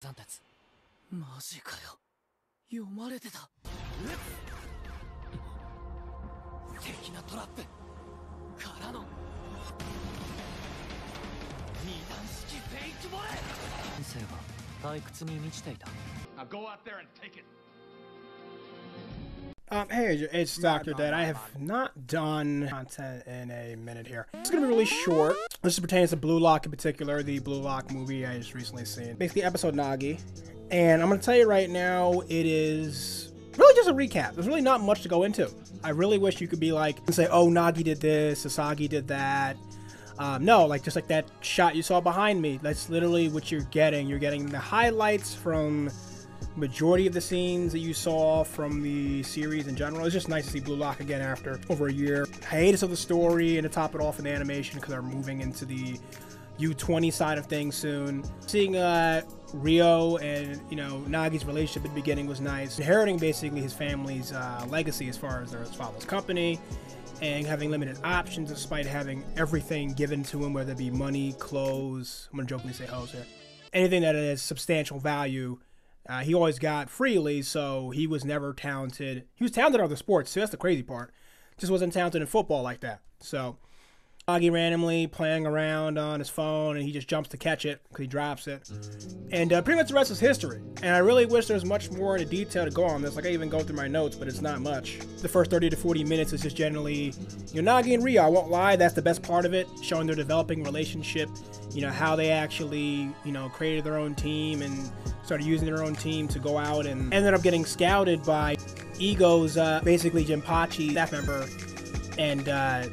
さんたちマジかよ読まれてた敵なトラップからの二段式フェイクボレー先生は退屈に満ちていた Now go out there and take it. Hey, it's Doctordead. I have not done content in a minute here. It's gonna be really short. This pertains to Blue Lock in particular, the Blue Lock movie I just recently seen. Basically, episode Nagi. And I'm gonna tell you right now, it is really just a recap. There's really not much to go into. I really wish you could be like, and say, oh, Nagi did this, Isagi did that. No, like just like that shot you saw behind me. That's literally what you're getting. You're getting the highlights from majority of the scenes that you saw from the series in general. It's just nice to see Blue Lock again after over a year. Hiatus of the story and to top it off in the animation because they're moving into the U20 side of things soon. Seeing Rio and, you know, Nagi's relationship at the beginning was nice. Inheriting basically his family's legacy as far as their father's company and having limited options despite having everything given to him, whether it be money, clothes, I'm gonna jokingly say hoes here, anything that has substantial value. He always got freely, so he was never talented. He was talented in other sports, so that's the crazy part. Just wasn't talented in football like that. So Nagi randomly playing around on his phone, and he just jumps to catch it because he drops it. And pretty much the rest is history. And I really wish there was much more in the detail to go on this. Like, I even go through my notes, but it's not much. The first 30 to 40 minutes is just generally, you know, Nagi and Rio, I won't lie, that's the best part of it, showing their developing relationship, you know, how they actually, you know, created their own team and started using their own team to go out and ended up getting scouted by Ego's, basically Jinpachi staff member. And,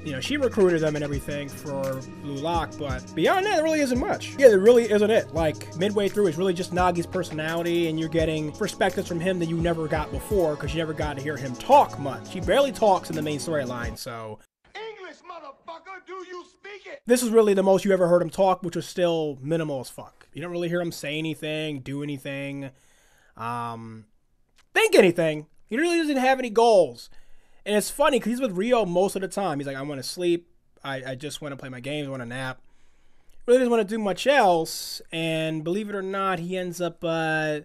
you know, she recruited them and everything for Blue Lock, but beyond that, there really isn't much. Yeah, there really isn't it. Like, midway through, it's really just Nagi's personality, and you're getting perspectives from him that you never got before, because you never got to hear him talk much. He barely talks in the main storyline, so English, motherfucker, do you speak it? this is really the most you ever heard him talk, which was still minimal as fuck. You don't really hear him say anything, do anything, think anything. He really doesn't have any goals. And it's funny because he's with Rio most of the time. He's like, I want to sleep. I just want to play my games. I want to nap. Really doesn't want to do much else. And believe it or not, he ends up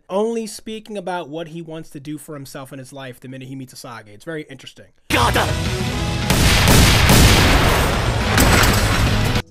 only speaking about what he wants to do for himself in his life the minute he meets Isagi. It's very interesting.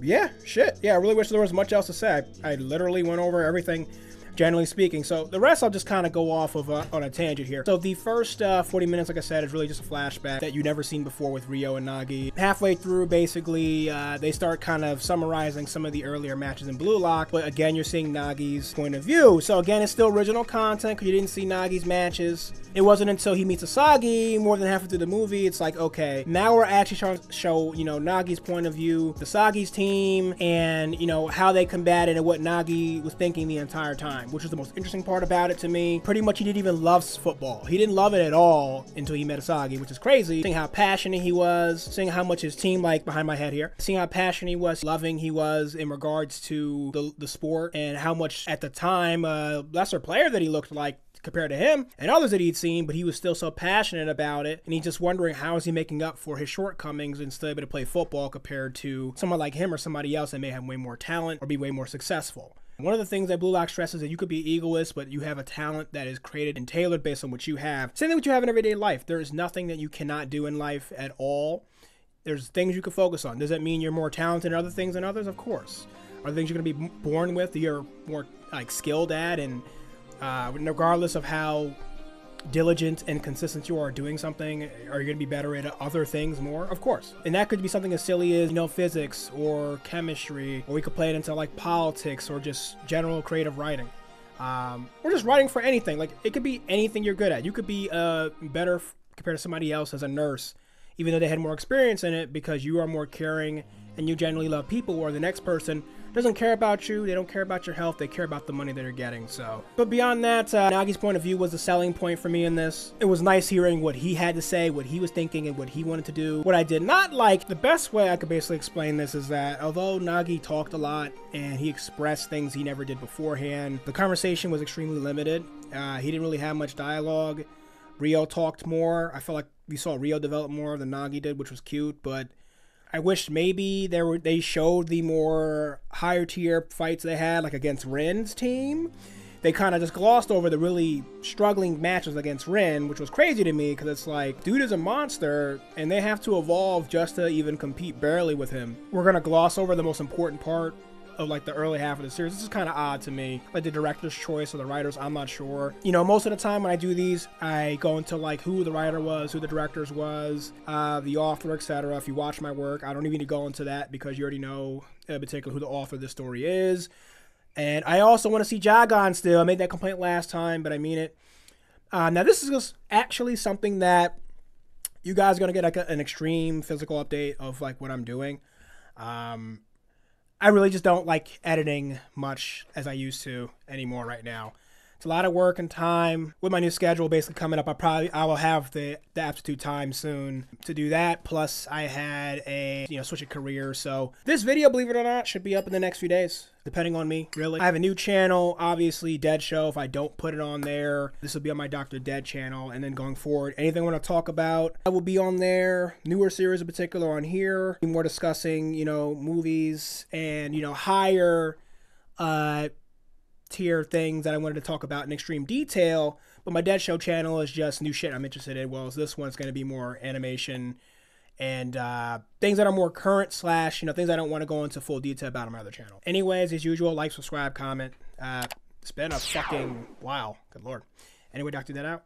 Yeah, shit. Yeah, I really wish there was much else to say. I literally went over everything, generally speaking. So the rest I'll just kind of go off of on a tangent here. So the first 40 minutes, like I said, is really just a flashback that you've never seen before with Rio and Nagi. Halfway through, basically, they start kind of summarizing some of the earlier matches in Blue Lock, but again, you're seeing Nagi's point of view. So again, it's still original content because you didn't see Nagi's matches. It wasn't until he meets Isagi more than halfway through the movie, it's like, okay, now we're actually trying to show, you know, Nagi's point of view, Isagi's team, and, you know, how they combated and what Nagi was thinking the entire time, which was the most interesting part about it to me. Pretty much he didn't even love football. He didn't love it at all until he met Isagi, which is crazy. Seeing how passionate he was, seeing how much his team, like behind my head here, seeing how passionate he was, loving he was in regards to the sport, and how much at the time lesser player that he looked like compared to him and others that he'd seen, but he was still so passionate about it, and he's just wondering how is he making up for his shortcomings and still able to play football compared to someone like him or somebody else that may have way more talent or be way more successful. One of the things that Blue Lock stresses is that you could be egoist, but you have a talent that is created and tailored based on what you have. Same thing what you have in everyday life. There is nothing that you cannot do in life at all. There's things you can focus on. Does that mean you're more talented in other things than others? Of course. Are there things you're going to be born with that you're more like skilled at, and regardless of how diligent and consistent you are doing something, are you going to be better at other things more? Of course. And that could be something as silly as, you know, physics or chemistry, or we could play it into like politics or just general creative writing. Or just writing for anything. Like, it could be anything you're good at. You could be better compared to somebody else as a nurse, even though they had more experience in it, because you are more caring and you generally love people, or the next person doesn't care about you, they don't care about your health, they care about the money that they're getting. So, but beyond that, Nagi's point of view was the selling point for me in this. It was nice hearing what he had to say, what he was thinking, and what he wanted to do. What I did not like, the best way I could basically explain this is that although Nagi talked a lot and he expressed things he never did beforehand, the conversation was extremely limited. He didn't really have much dialogue. Rio talked more. I felt like we saw Rio develop more than Nagi did, which was cute, but I wish maybe they showed the more higher tier fights they had, like against Ren's team. they kind of just glossed over the really struggling matches against Rin, which was crazy to me because it's like, dude is a monster and they have to evolve just to even compete barely with him. We're going to gloss over the most important part of like the early half of the series. This is kind of odd to me. Like the director's choice or the writers, I'm not sure. You know, most of the time when I do these, I go into like who the writer was, who the directors was, the author, etc. If you watch my work, I don't even need to go into that because you already know in particular who the author of this story is. And I also want to see Jagon still. I made that complaint last time, but I mean it. Now this is just actually something that you guys are going to get like an extreme physical update of like what I'm doing. I really just don't like editing much as I used to anymore right now. It's a lot of work and time. With my new schedule basically coming up, I will have the aptitude time soon to do that. Plus I had a, switch of career. So this video, believe it or not, should be up in the next few days, depending on me, really. I have a new channel, obviously, Dead Show. If I don't put it on there, this will be on my Doctordead channel. And then going forward, anything I want to talk about, I will be on there. Newer series in particular on here. More discussing, movies and, higher, tier things that I wanted to talk about in extreme detail, but my Dead Show channel is just new shit I'm interested in. Well, this one's going to be more animation and things that are more current / things I don't want to go into full detail about on my other channel. Anyways, as usual, like, subscribe, comment. It's been a fucking wow. Good lord. Anyway, Doctor Dead out.